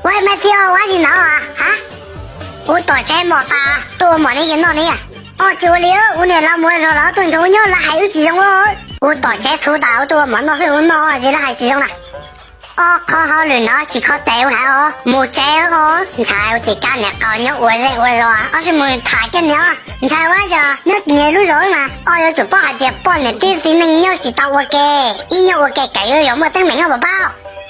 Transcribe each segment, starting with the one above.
喂，麦子哦，我是哪啊？哈？我大姐莫打，多莫你见到你啊？哦，就了，我那老母说老炖狗肉了，还有几种哦？我大姐出道多莫那是我哪，现在还几种了？哦，烤好嫩咯，只烤豆下哦，冇仔哦，你猜我哋家人搞肉我食我肉啊，我是冇太緊了啊，你猜我就你年路肉嘛，哦要做包下啲包你啲是能肉是到我嘅，一肉我嘅計有冇等明我包。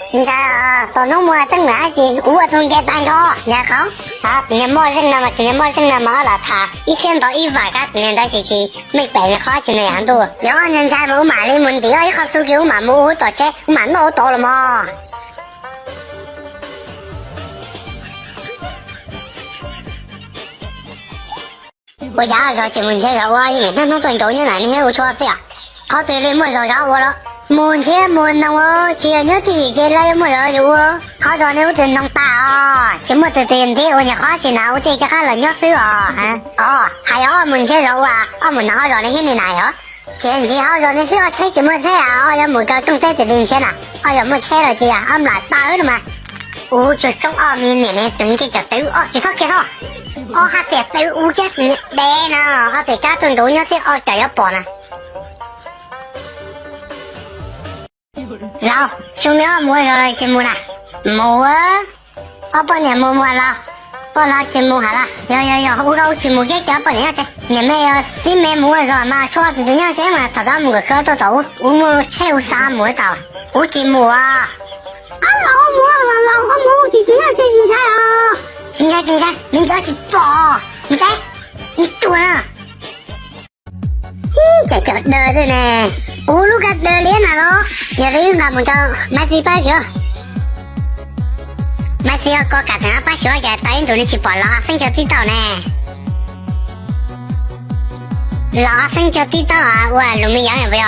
现在啊，上农么等哪去？我从给单口，然后啊，今年没人了嘛，今年没人了嘛，了他一天到1万个，今年到这去没办法就那样多。有人才冇买你们的，一下手给我买冇多钱，我买老多了嘛。我家说进门去了，我因为那种炖狗肉呢，你有错事啊？好对了，没说搞我了。门前门那我只要地给来有没有我，好多你我真能打啊，这么多点的我就花钱了，我这个还能要收啊，哦，还有我们些肉啊，我们那好多你给你来哦，前期好多你是要车怎么车啊，我要没搞更带的零钱了，我要没车了这样，我们来打了嘛，我就中2年的炖鸡就丢哦，几套几套，我还得丢5个是来呢，我在家炖狗肉是哦就要包呢。老兄弟，我上来节目了，冇啊，我帮你摸摸了，帮他节目好了，有，我搞节目给家帮你去，你们要新没摸说嘛，说子怎样先嘛，他咱们个可多多，我们才有3摸到，我节目啊，啊老摸了，老摸的怎样才新菜啊，新菜，明天去包，唔使，你炖啊。这叫得的呢，我如果得脸了咯，有的那么着买几百个，买几个搞干啥把小姐答应着你去包了，生就知道呢，老生就知道啊，我农民养也不要，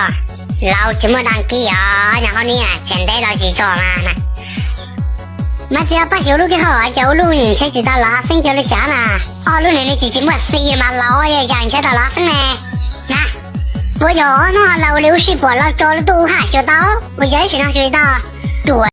老这么难给啊，然后你啊，现在老去做嘛，买几个把小路给好啊，叫路人才知道老生就的下啦，哦，路人的自己没事嘛，老也养起到老生呢，那。我有那老流水波了，做了都还学到，我也是能学到，对。